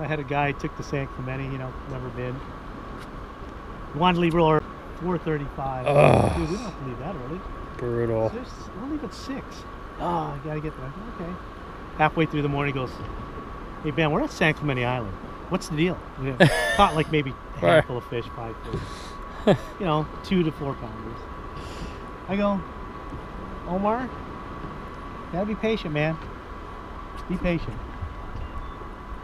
had a guy took the San Clemente, you know, never been. Wanted to leave early, 4:35. Dude, we don't have to leave that early. Brutal. We'll leave at 6. Oh, I gotta get there. Okay. Halfway through the morning, he goes, "Hey Ben, we're at San Clemente Island. What's the deal?" We caught like maybe a handful of fish, 5 fish. You know, 2 to 4 pounders. I go, "Omar, gotta be patient, man. Be patient."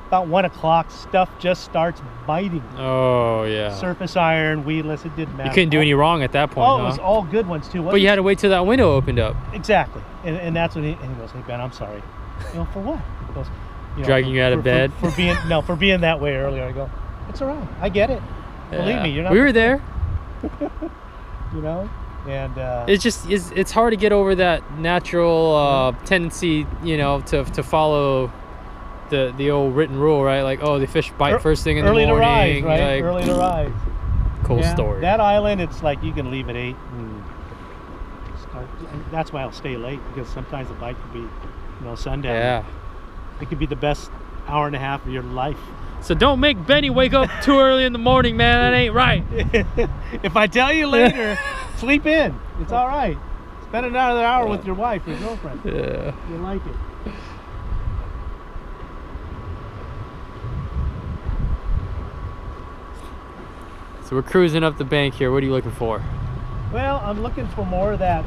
About 1 o'clock, stuff just starts biting. Oh yeah. Surface iron, weedless, it didn't matter. You couldn't do any wrong at that point. Oh, it was all good ones too. But you had to wait till that window opened up. Exactly, and that's when he goes, "Hey Ben, I'm sorry." You know, for what? He goes, dragging you out of bed for being that way earlier. I go, "It's all right. I get it. Believe me, you're not." We were there. You know, and it's hard to get over that natural tendency, you know, to follow the old written rule, right? Like, oh, the fish bite first thing in the morning. Early to rise, right? Like, Early to rise. Cool story. That island, it's like you can leave at 8 and start. And that's why I'll stay late, because sometimes the bite could be, you know, sundown. Yeah. It could be the best hour and a half of your life. So don't make Benny wake up too early in the morning, man. That ain't right. If I tell you later, sleep in. It's all right. Spend another hour with your wife, your girlfriend. Yeah. You like it. So we're cruising up the bank here. What are you looking for? Well, I'm looking for more of that.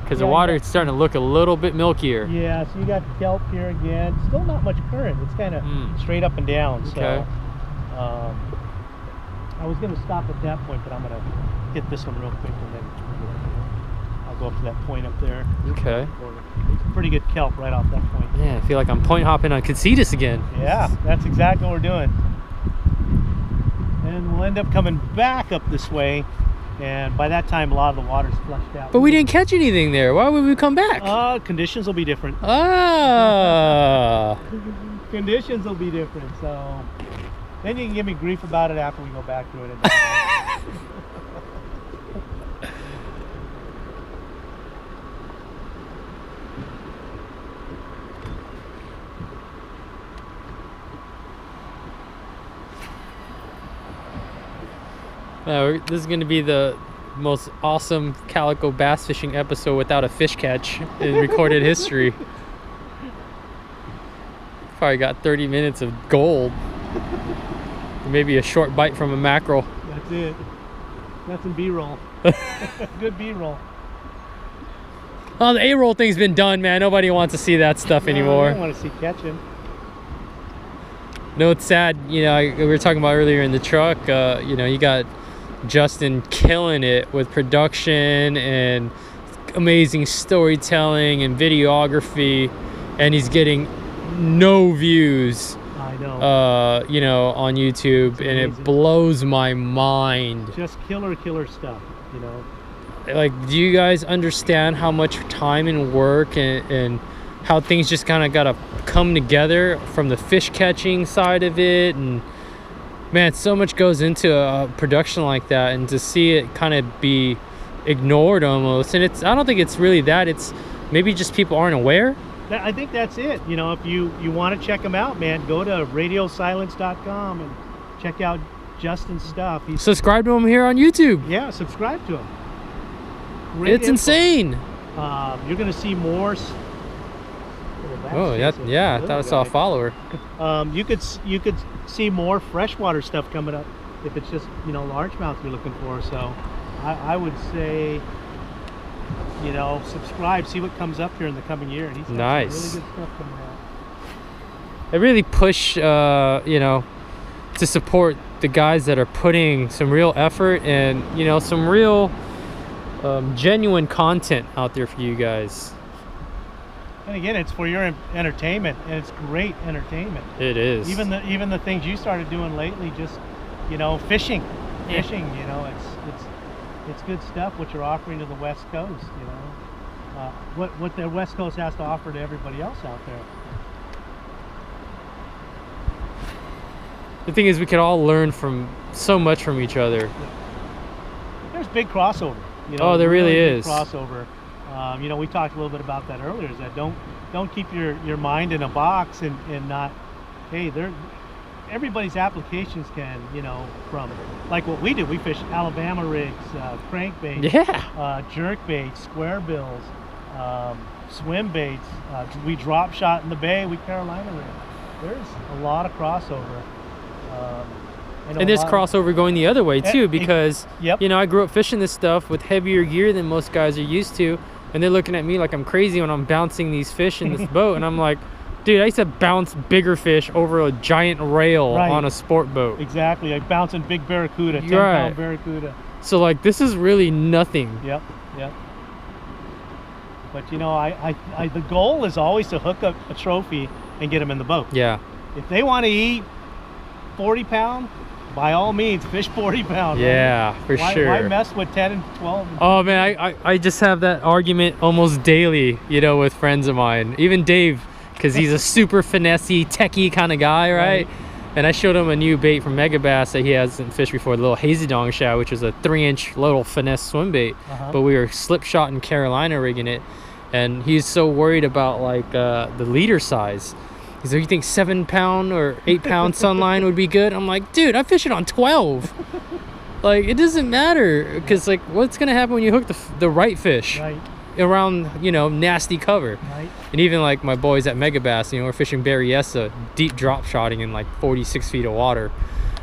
Because the water is starting to look a little bit milkier. Yeah, so you got kelp here again. Still not much current. It's kind of straight up and down. Okay. So I was going to stop at that point, but I'm going to hit this one real quick, and then I'll go up to that point up there. Okay. Pretty good kelp right off that point. Yeah, I feel like I'm point hopping on Casitas again. Yeah, that's exactly what we're doing. And we'll end up coming back up this way, and by that time a lot of the water's flushed out. But we didn't catch anything there. Why would we come back? Conditions will be different. Ah. Conditions will be different, so then you can give me grief about it after we go back to it. This is going to be the most awesome calico bass fishing episode without a fish catch in recorded history. Probably got 30 minutes of gold. Maybe a short bite from a mackerel. That's it. That's some B-roll. Good B-roll. Oh, the A-roll thing's been done, man. Nobody wants to see that stuff anymore. I don't want to see catching. No, it's sad. You know, we were talking about earlier in the truck. You know, you got Justin killing it with production and amazing storytelling and videography, and he's getting no views. I know. You know, on YouTube, and it blows my mind. Just killer stuff, you know. Like, do you guys understand how much time and work and how things just kind of gotta come together from the fish catching side of it? And man, so much goes into a production like that, and to see it kind of be ignored almost. And I don't think it's really that. It's maybe just people aren't aware. I think that's it. You know, if you want to check him out, man, go to radiosilence.com and check out Justin's stuff. Subscribe to him here on YouTube. Yeah, subscribe to him. It's insane. You're going to see more. Oh, yeah. I thought I saw a follower. You could see more freshwater stuff coming up if it's just, you know, largemouth you're looking for. So I would say, you know, subscribe, see what comes up here in the coming year. And he's got nice. some really good stuff coming out. I really push, you know, to support the guys that are putting some real effort and, you know, some real genuine content out there for you guys. And again, it's for your entertainment, and it's great entertainment. It is. Even the things you started doing lately, just, you know, fishing. You know, it's good stuff what you're offering to the West Coast. You know, what the West Coast has to offer to everybody else out there. The thing is, we can all learn from so much from each other. There's big crossover. You know, oh, there really is crossover. You know, we talked a little bit about that earlier. Is that don't keep your mind in a box and not, hey, everybody's applications can, you know, from like what we do. We fish Alabama rigs, crankbaits, jerk baits, square bills, swim baits. We drop shot in the bay. We Carolina rig. There's a lot of crossover. And there's crossover going the other way too, because you know, I grew up fishing this stuff with heavier gear than most guys are used to, and they're looking at me like I'm crazy when I'm bouncing these fish in this boat, and I'm like, dude, I used to bounce bigger fish over a giant rail on a sport boat. Exactly, like bouncing big barracuda, 10-pound barracuda. So like, this is really nothing. Yep. But you know, the goal is always to hook up a trophy and get them in the boat. Yeah. If they want to eat 40-pound, by all means, fish 40-pound. Yeah, right? For sure. Why mess with 10 and 12? Oh man, I just have that argument almost daily, you know, with friends of mine. Even Dave, because he's a super finessey, techie kind of guy, right? And I showed him a new bait from BigBass that he hasn't fished before, the little hazy dong shad, which is a 3-inch little finesse swim bait. But we were slip shot in Carolina rigging it, and he's so worried about like the leader size. He's like, you think 7-pound or 8-pound sunline would be good? I'm like, dude, I fish it on 12. Like, it doesn't matter, because like, what's gonna happen when you hook the right fish around, you know, nasty cover? And even like my boys at BigBass, you know, we're fishing Berryessa, deep drop shotting in like 46 feet of water,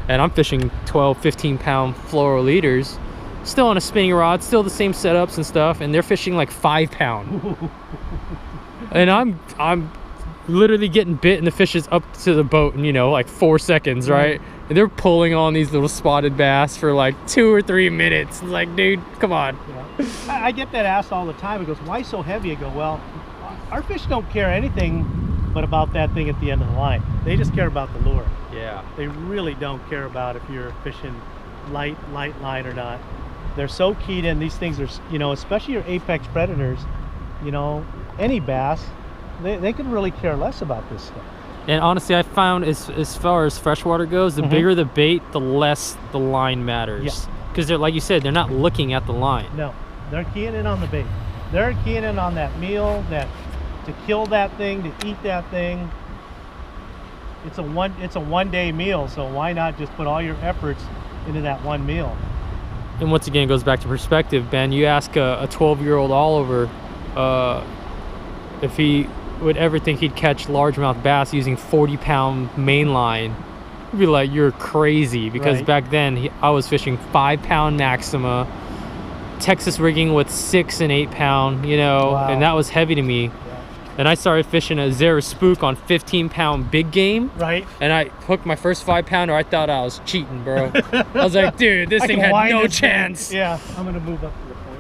and I'm fishing 12, 15-pound fluoro leaders, still on a spinning rod, still the same setups and stuff, and they're fishing like 5-pound. And I'm literally getting bit, and the fish is up to the boat in, you know, like 4 seconds, right? And they're pulling on these little spotted bass for like 2 or 3 minutes. It's like, dude, come on. I get that asked all the time. It goes, why so heavy? I go, well, our fish don't care anything but about that thing at the end of the line. They just care about the lure. Yeah. They really don't care about if you're fishing light line or not. They're so keyed in. These things are, you know, especially your apex predators, you know, any bass, they could really care less about this stuff. And honestly, I found as far as freshwater goes, the bigger the bait, the less the line matters. Because they're, like you said, they're not looking at the line. No, they're keying in on the bait. They're keying in on that meal, that to kill that thing, to eat that thing. It's a one-day meal, so why not just put all your efforts into that one meal? And once again, it goes back to perspective, Ben. You ask a 12-year-old Oliver if he would ever think he'd catch largemouth bass using 40-pound mainline, he'd be like, you're crazy, because back then I was fishing 5-pound Maxima, Texas rigging with 6 and 8-pound, you know, and that was heavy to me. And I started fishing a Zara spook on 15-pound big game, and I hooked my first 5-pounder. I thought I was cheating, bro. I was like, dude, this thing had no chance. Yeah, I'm gonna move up to the point.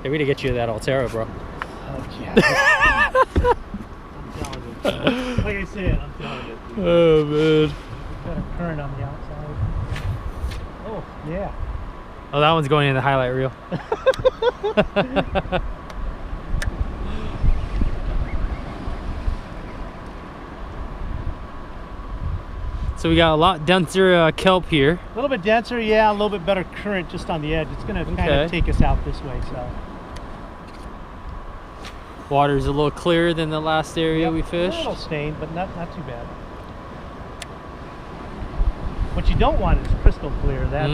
Hey, we need to get you that Altera, bro. Oh, yeah. I'm telling you. Like I said, I'm telling you. Oh, man. Got a current on the outside. Oh, yeah. Oh, that one's going in the highlight reel. So we got a lot denser kelp here. A little bit denser, yeah. A little bit better current just on the edge. It's going to kind of take us out this way, so. Water's a little clearer than the last area we fished. A little stained, but not too bad. What you don't want is crystal clear. That's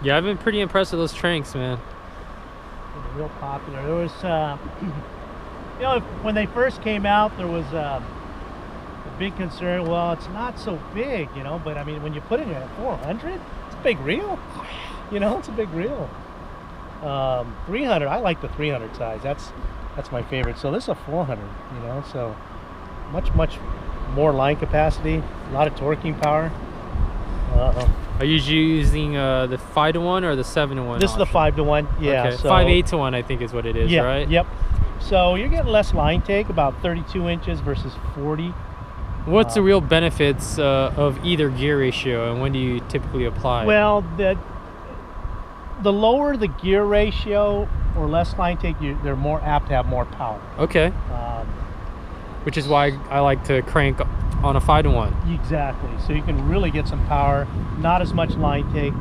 yeah, I've been pretty impressed with those tranks, man. Real popular. There was, you know, when they first came out, there was a big concern. Well, it's not so big, you know, but I mean, when you put it in at 400, it's a big reel. You know, it's a big reel. 300, I like the 300 size. That's my favorite. So this is a 400, you know, so much more line capacity, a lot of torquing power. Are you using the 5-to-1 or the 7-to-1? This option? Is the 5-to-1, yeah. Okay. So 5/8-to-1, I think is what it is, right? Yep. So you're getting less line take, about 32 inches versus 40. What's the real benefits of either gear ratio, and when do you typically apply? Well, the lower the gear ratio or less line take, they're more apt to have more power. Okay. Which is why I like to crank on a 5-to-1. Exactly. So you can really get some power, not as much line take.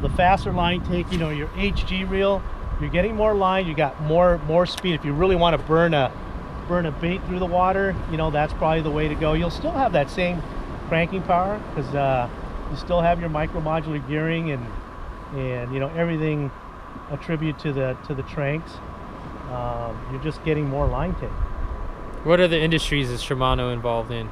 The faster line take, you know, your HG reel, you're getting more line, you got more speed. If you really want to burn a bait through the water, you know, that's probably the way to go. You'll still have that same cranking power because you still have your micro modular gearing and you know, everything attribute to the tranks. You're just getting more line take. What other industries is Shimano involved in?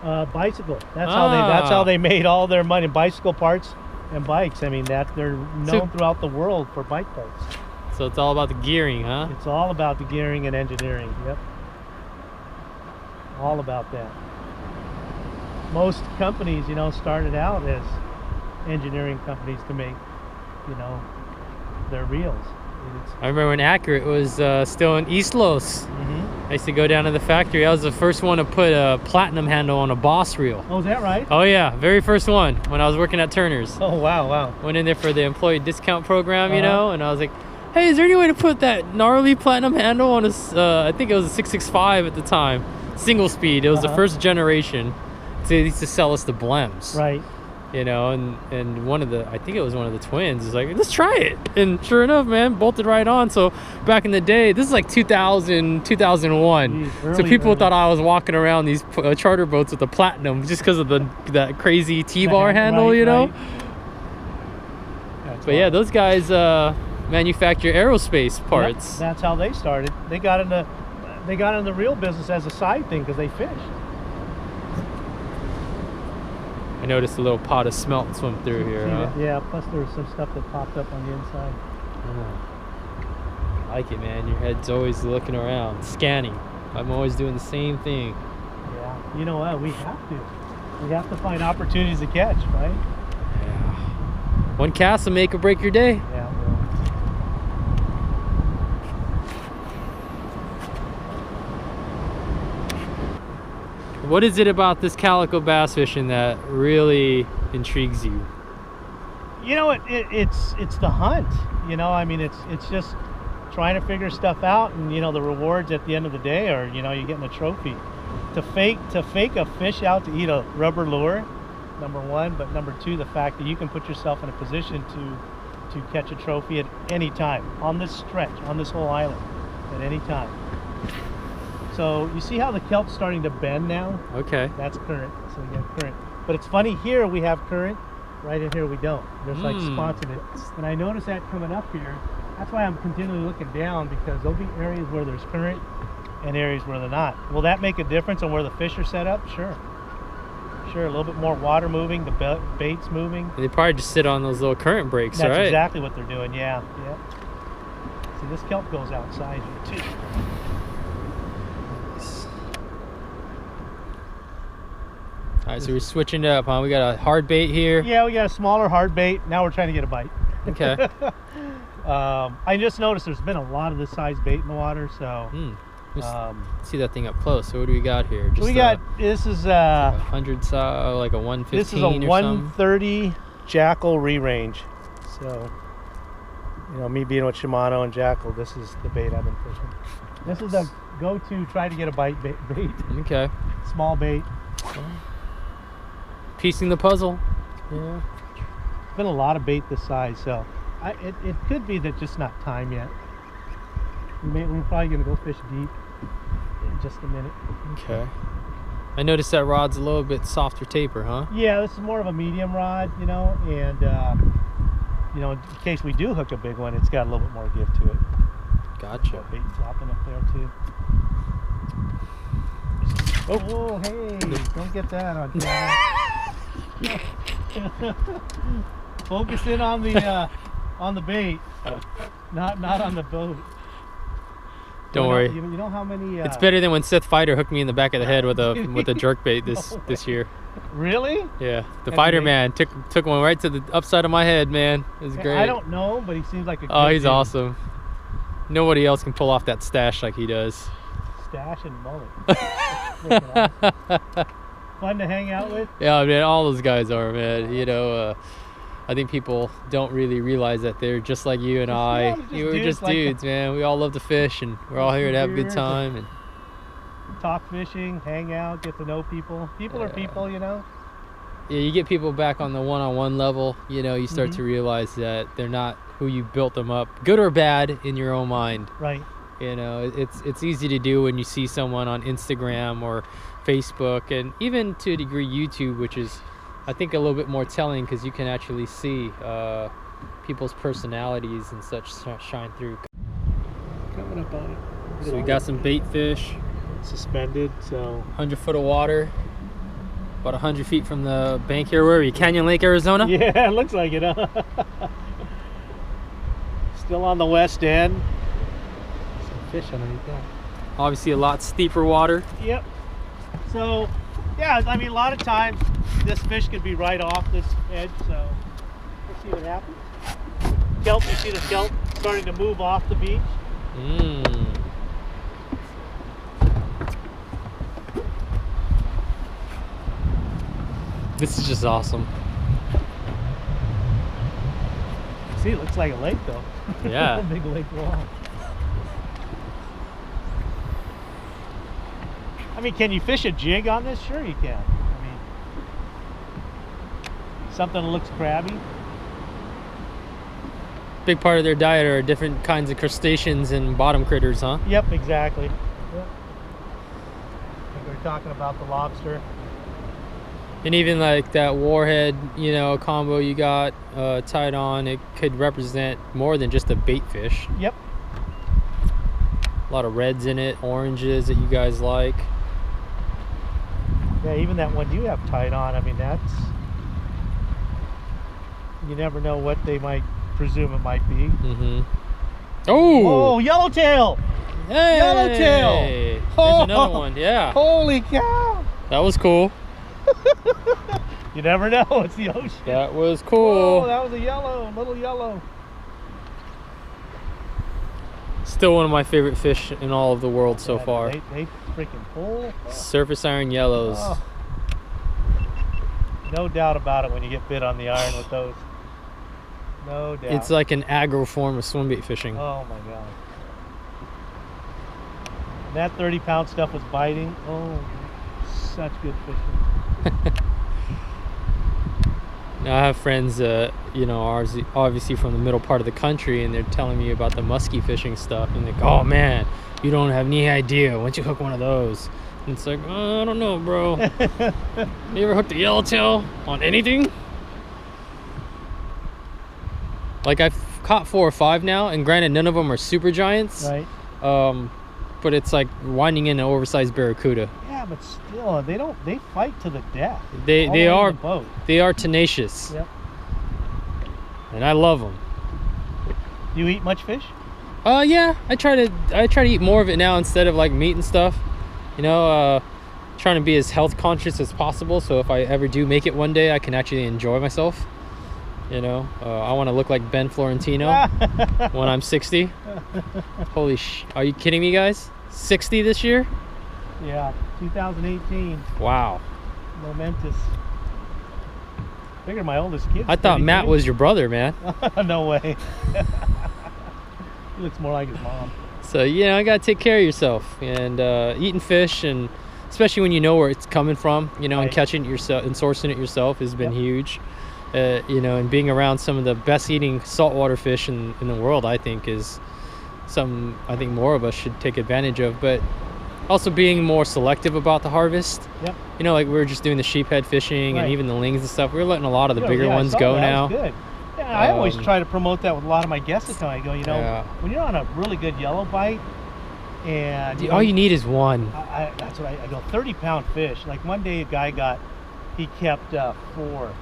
Bicycle. That's how they made all their money. Bicycle parts and bikes. I mean, that they're known throughout the world for bike parts. So it's all about the gearing, huh? It's all about the gearing and engineering. Yep. All about that. Most companies, you know, started out as engineering companies to make, you know, their reels. I remember when Accurate was still in East Los. I used to go down to the factory. I was the first one to put a platinum handle on a Boss reel. Oh, is that right? Oh yeah, very first one when I was working at Turner's. Oh wow. Went in there for the employee discount program, you know, and I was like, hey, is there any way to put that gnarly platinum handle on a, I think it was a 665 at the time, single speed. It was the first generation. So they used to sell us the blems. Right. You know, and one of the, I think it was one of the twins, was like, let's try it. And sure enough, man, bolted right on. So back in the day, this is like 2000, 2001. Jeez, so people thought I was walking around these charter boats with the platinum just because of that crazy T-bar handle, you know? But yeah, those guys manufacture aerospace parts. Yep, that's how they started. They got in the reel business as a side thing because they fished. I noticed a little pot of smelt swim through here. Huh? Yeah, plus there's some stuff that popped up on the inside. I like it, man. Your head's always looking around, scanning. I'm always doing the same thing. Yeah, you know what? We have to. We have to find opportunities to catch, right? Yeah. One cast will make or break your day. Yeah. What is it about this calico bass fishing that really intrigues you? You know, it's the hunt. You know, I mean, it's just trying to figure stuff out, and you know, the rewards at the end of the day are, you know, you're getting a trophy. To fake a fish out to eat a rubber lure, number one, but number two, the fact that you can put yourself in a position to catch a trophy at any time on this stretch, on this whole island, at any time. So you see how the kelp's starting to bend now? Okay. That's current. So we got current. But it's funny, here we have current, right in here we don't. There's like spots in it. And I noticed that coming up here. That's why I'm continually looking down, because there'll be areas where there's current and areas where they're not. Will that make a difference on where the fish are set up? Sure. Sure, a little bit more water moving, the bait's moving. They probably just sit on those little current breaks, right? That's exactly what they're doing, yeah. See, this kelp goes outside here too. All right, so we're switching it up, huh? We got a hard bait here. Yeah, we got a smaller hard bait. Now we're trying to get a bite. Okay. I just noticed there's been a lot of this size bait in the water, so. See that thing up close. So what do we got here? Just this is like 100 like a 115. This is a 130 Jackal re-range. So, you know, me being with Shimano and Jackal, this is the bait I've been fishing. This is the go-to try to get a bite bait. Okay. Small bait. Piecing the puzzle. Yeah. There's been a lot of bait this size, so it could be that just not time yet. We're probably gonna go fish deep in just a minute. Okay. I noticed that rod's a little bit softer taper, huh? Yeah, this is more of a medium rod, you know, and you know, in case we do hook a big one, it's got a little bit more give to it. Gotcha. Bait flopping up there too. Oh, hey! Don't get that on camera. Focus in on the bait, not on the boat. Don't worry. You know how many? It's better than when Seth Fighter hooked me in the back of the head with a jerk bait this year. Really? Yeah, the Fighter man took one right to the upside of my head, man. It was great. I don't know, but he seems like a Oh, good he's dude. Awesome. Nobody else can pull off that stash like he does. Stash and mullet. Fun to hang out with. Yeah, man, all those guys are, man. You know, I think people don't really realize that they're just like you and I. We're just dudes, man. We all love to fish, and we're all here to have a good time and talk fishing, hang out, get to know people. People are people, you know. Yeah, you get people back on the one-on-one level. You know, you start to realize that they're not who you built them up, good or bad, in your own mind. Right. You know, it's easy to do when you see someone on Instagram or Facebook, and even to a degree YouTube, which is, I think, a little bit more telling because you can actually see people's personalities and such shine through. Coming up on it. So we got some bait fish. Suspended, so 100 foot of water. About 100 feet from the bank here. Where are you? Canyon Lake, Arizona? Yeah, it looks like it, huh? Still on the west end. Some fish underneath that. Obviously a lot steeper water. Yep. So, yeah, I mean, a lot of times this fish could be right off this edge, so we'll see what happens. Kelp, you see the kelp starting to move off the beach. This is just awesome. See, it looks like a lake though. Yeah. Big lake wall. I mean, can you fish a jig on this? Sure you can. I mean, something that looks crabby. Big part of their diet are different kinds of crustaceans and bottom critters, huh? Yep, exactly. Yep. I think we're talking about the lobster. And even like that warhead, you know, combo you got tied on, it could represent more than just a bait fish. Yep. A lot of reds in it, oranges that you guys like. Yeah, even that one you have tied on, I mean, that's... You never know what they might presume it might be. Oh! Oh, yellowtail! Hey! Yellowtail! There's Oh! another one, yeah. Holy cow! That was cool. You never know, it's the ocean. That was cool. Oh, that was a yellow, little yellow. Still one of my favorite fish in all of the world so Yeah, far. They freaking pull. Oh. Surface iron yellows. Oh. No doubt about it when you get bit on the iron with those. No doubt. It's like an aggro form of swim bait fishing. Oh my god. And that 30-pound stuff was biting. Oh, such good fishing. Now, I have friends, you know, obviously from the middle part of the country, and they're telling me about the musky fishing stuff, and they go, oh man, you don't have any idea once you hook one of those. And it's like, oh, I don't know, bro. You ever hooked a yellowtail on anything? Like, I've caught 4 or 5 now, and granted, none of them are super giants. Right. But it's like winding in an oversized barracuda. Yeah, but still, they fight to the death. They All are in the boat. They are tenacious. Yep. And I love them. Do you eat much fish? Yeah, I try to eat more of it now instead of like meat and stuff. You know, trying to be as health conscious as possible, so if I ever do make it one day, I can actually enjoy myself. You know, I want to look like Ben Florentino when I'm 60. Holy are you kidding me, guys? 60 this year? Yeah, 2018. Wow. Momentous. Figure my oldest kid. I thought Matt was your brother, man. No way. He looks more like his mom. So, you know, I got to take care of yourself. And eating fish, and especially when you know where it's coming from, you know, right. And catching it yourself and sourcing it yourself has been huge. You know, and being around some of the best eating saltwater fish in the world, I think, is something I think more of us should take advantage of. But also being more selective about the harvest. Yep. You know, like we were just doing the sheephead fishing, right. And even the lings and stuff. We're letting a lot of the bigger ones go now. That was good. Yeah, I always try to promote that with a lot of my guests that come. I go, you know, when you're on a really good yellow bite, and all you need is one. That's what I go. 30-pound fish. Like one day, a guy he kept 4.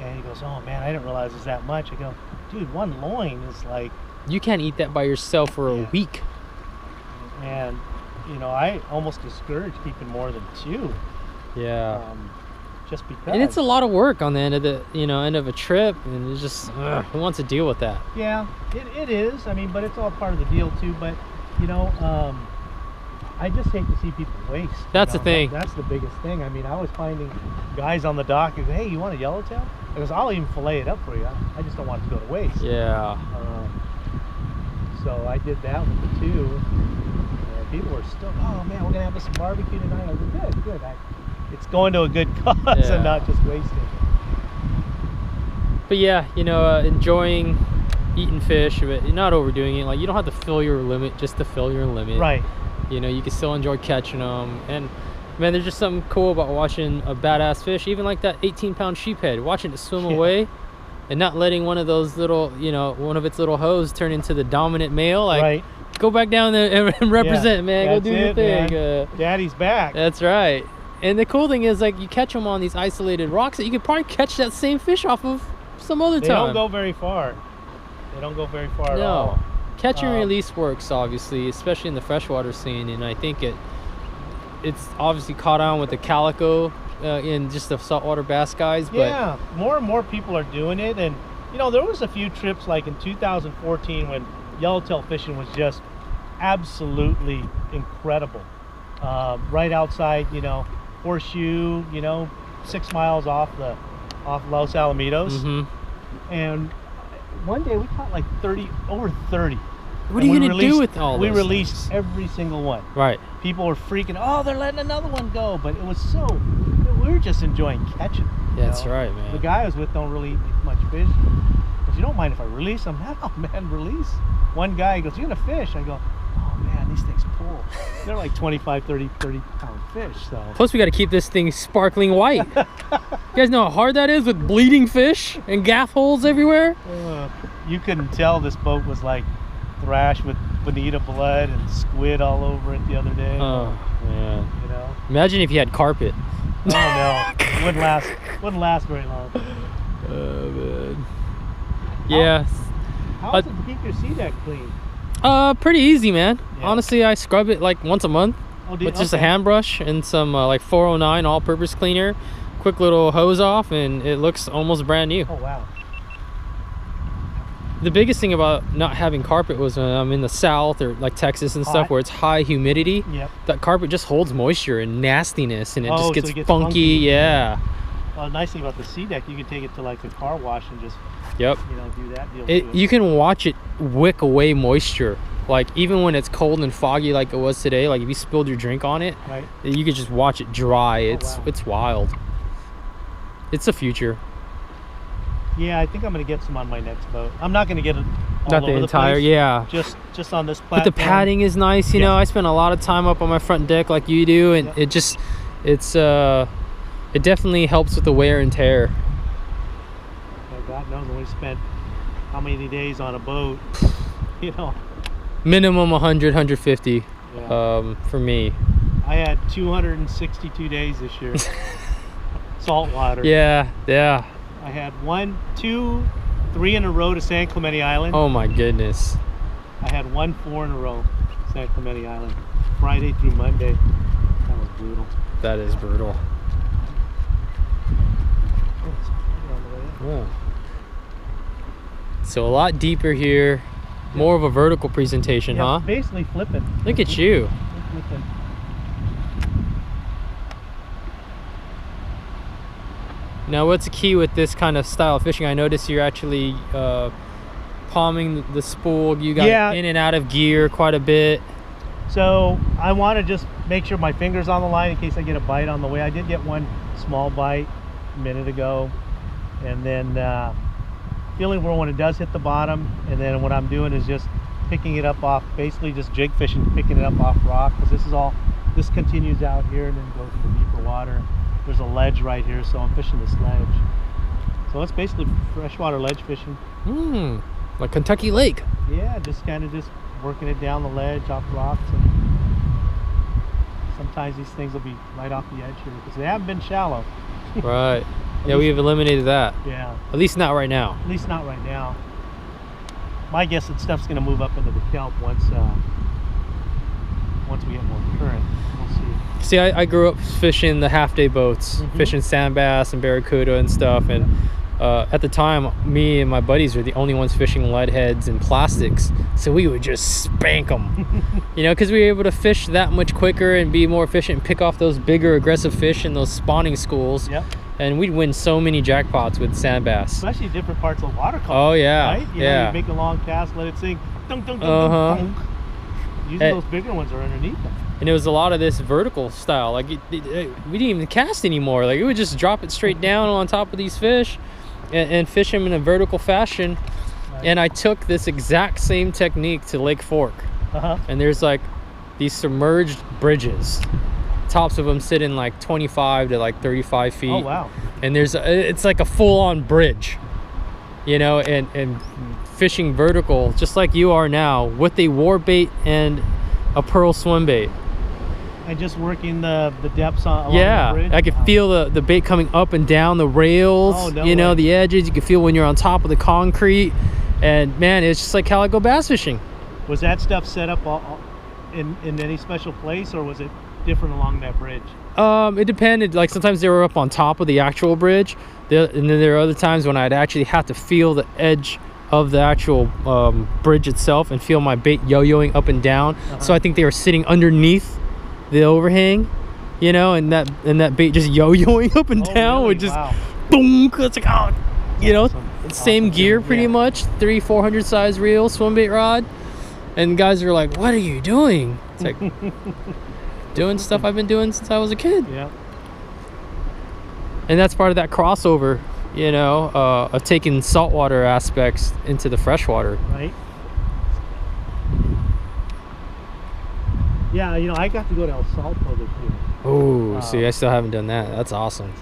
And he goes, oh man, I didn't realize it was that much. I go, dude, one loin is like... You can't eat that by yourself for a week. And, you know, I almost discourage keeping more than 2. Yeah. Just because. And it's a lot of work on the end of end of a trip, and it's just, who wants to deal with that? Yeah, it is. I mean, but it's all part of the deal too. But, you know, I just hate to see people waste. That's the thing. That's the biggest thing. I mean, I was finding guys on the dock who go, hey, you want a yellowtail? Because I'll even fillet it up for you. I just don't want it to go to waste. Yeah. So I did that with the two. People were still, oh man, we're gonna have some barbecue tonight. I said, good. It's going to a good cause and not just wasting. But yeah, you know, enjoying eating fish, but not overdoing it. Like, you don't have to fill your limit just to fill your limit. Right. You know, you can still enjoy catching them. And man, there's just something cool about watching a badass fish, even like that 18-pound sheephead, watching it swim away and not letting one of those little, you know, one of its little hoes turn into the dominant male. Like, go back down there and represent, man. Go do your thing. Daddy's back. That's right. And the cool thing is, like, you catch them on these isolated rocks that you could probably catch that same fish off of some other time. They don't go very far. They don't go very far at all. Catch and release works, obviously, especially in the freshwater scene, and I think it's obviously caught on with the Calico in just the saltwater bass guys. But yeah, more and more people are doing it, and you know, there was a few trips like in 2014 when yellowtail fishing was just absolutely incredible. Right outside, you know, Horseshoe, you know, 6 miles off Los Alamitos, and one day we caught like over 30. What are you gonna do with all We those released things? every single one. Right. People were freaking, oh, they're letting another one go, but it was so, we were just enjoying catching. That's right, man. The guy I was with don't really eat much fish, but you don't mind if I release them? No, man, release. One guy goes, you gonna fish? I go, oh man, these things pull. They're like 25, 30 pound fish. So plus we got to keep this thing sparkling white. You guys know how hard that is with bleeding fish and gaff holes everywhere? You couldn't tell this boat was like thrash with bonita blood and squid all over it the other day. Oh man. You know? Imagine if you had carpet. Oh no, wouldn't last very long. Oh man. Yeah. How is it to keep your sea deck clean? Pretty easy, man. Yeah. Honestly, I scrub it like once a month with just a hand brush and some like 409 all-purpose cleaner. Quick little hose off, and it looks almost brand new. Oh wow. The biggest thing about not having carpet was when I'm in the south or like Texas and stuff where it's high humidity. Yep. That carpet just holds moisture and nastiness, and it just gets, so it gets funky. Yeah. Well, the nice thing about the sea deck, you can take it to like a car wash and just you know, do that deal. You can watch it wick away moisture. Like even when it's cold and foggy like it was today, like if you spilled your drink on it, you could just watch it dry. It's wild. It's the future. Yeah, I think I'm gonna get some on my next boat. I'm not gonna get it all not over the entire place, just on this platform. But the padding is nice, you know. I spend a lot of time up on my front deck like you do, and it definitely helps with the wear and tear. God knows when we spent how many days on a boat, you know. Minimum 100, 150 for me. I had 262 days this year. Saltwater. Yeah. I had 1, 2, 3 in a row to San Clemente Island. Oh my goodness. I had 1, 4 in a row to San Clemente Island. Friday through Monday. That was brutal. That is brutal. Yeah. So a lot deeper here, more of a vertical presentation, huh? Basically flipping. Look at you. Flipping. Now, what's the key with this kind of style of fishing? I noticed you're actually palming the spool. You got in and out of gear quite a bit. So I want to just make sure my finger's on the line in case I get a bite on the way. I did get one small bite a minute ago, and then feeling where when it does hit the bottom, and then what I'm doing is just picking it up off, basically just jig fishing, picking it up off rock, because this continues out here and then goes into deeper water. There's a ledge right here, so I'm fishing this ledge. So it's basically freshwater ledge fishing. Like Kentucky Lake. Yeah, just kind of just working it down the ledge off rocks, and sometimes these things will be right off the edge here because they haven't been shallow. Right. Yeah, we've eliminated that. Yeah. At least not right now. At least not right now. My guess that stuff's going to move up into the kelp once we get more current. We'll see. See, I grew up fishing the half-day boats, fishing sand bass and barracuda and stuff, and At the time, me and my buddies were the only ones fishing lead heads and plastics, so we would just spank them. You know, because we were able to fish that much quicker and be more efficient and pick off those bigger aggressive fish in those spawning schools. Yep. And we'd win so many jackpots with sand bass. Especially different parts of the water column. Oh yeah, right? You know, you make a long cast, let it sink, dunk, dunk, dunk, dunk, dunk. Usually those bigger ones are underneath them. And it was a lot of this vertical style. Like we didn't even cast anymore. Like it would just drop it straight down on top of these fish and fish them in a vertical fashion. Right. And I took this exact same technique to Lake Fork. And there's like these submerged bridges. Tops of them sit in like 25 to like 35 feet. Oh wow. And it's like a full-on bridge, you know, and fishing vertical just like you are now with a war bait and a pearl swim bait. And just working the depths on along yeah, the bridge? I could feel the bait coming up and down the rails. Oh, no you know, way. the edges. You can feel when you're on top of the concrete. And man, it's just like Calico Bass fishing. Was that stuff set up in any special place, or was it different along that bridge? It depended. Like sometimes they were up on top of the actual bridge, and then there are other times when I'd actually have to feel the edge of the actual bridge itself and feel my bait yo-yoing up and down. So I think they were sitting underneath the overhang, you know, and that bait just yo-yoing up and down really? would just Wow. boom. It's like, oh, you know, same Awesome. gear pretty much, 300-400 size reel, swim bait rod, and guys are like, "What are you doing?" It's like doing stuff I've been doing since I was a kid. Yeah. And that's part of that crossover, you know, of taking saltwater aspects into the freshwater. Right. Yeah, you know, I got to go to El Saltwater too. Oh, see, I still haven't done that. That's awesome.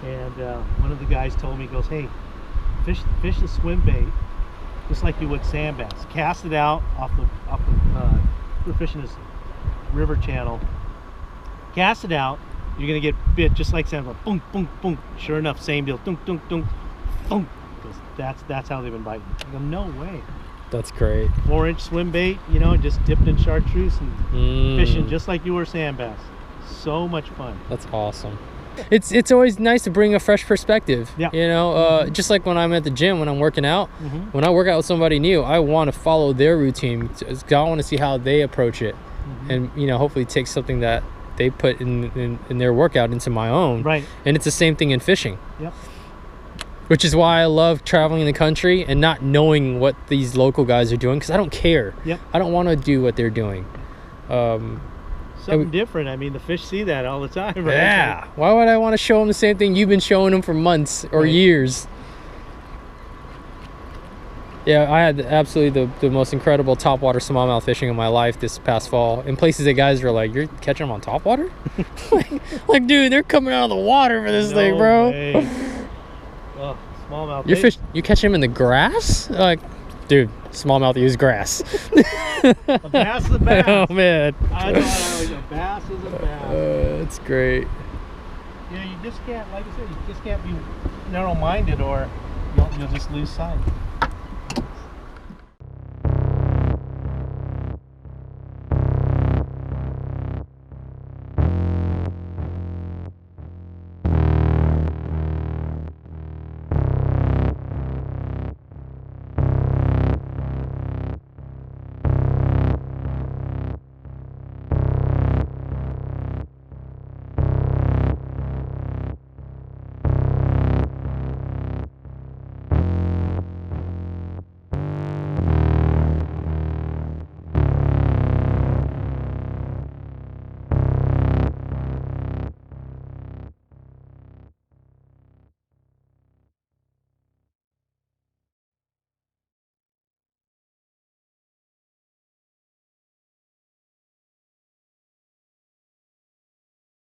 And one of the guys told me, he goes, "Hey, fish the swim bait just like you would sand bass. Cast it out off the we're fishing this river channel. Cast it out. You're gonna get bit just like sand bass. Boom, boom, boom. Sure enough, same deal. Dunk, dunk, dunk, boom. That's how they've been biting." I go, "No way." That's great. 4-inch swim bait, you know, just dipped in chartreuse and fishing just like you were sand bass. So much fun. That's awesome. It's always nice to bring a fresh perspective. Yeah. You know, just like when I'm at the gym, when I'm working out, when I work out with somebody new, I want to follow their routine. I want to see how they approach it, and you know, hopefully take something that they put in their workout into my own. Right. And it's the same thing in fishing. Yep. Which is why I love traveling the country and not knowing what these local guys are doing, because I don't care. Yep. I don't want to do what they're doing. Something different. I mean, the fish see that all the time, right? Yeah. Why would I want to show them the same thing you've been showing them for months or years? Yeah, I had absolutely the most incredible topwater smallmouth fishing of my life this past fall in places that guys are like, "You're catching them on topwater?" like, dude, they're coming out of the water for this thing, bro. Oh, smallmouth. You catch them in the grass? Like, dude, smallmouth use grass. A bass is a bass. Oh man. I know a bass is a bass. That's great. Yeah, you just can't, like I said, you just can't be narrow-minded, or you'll just lose sight.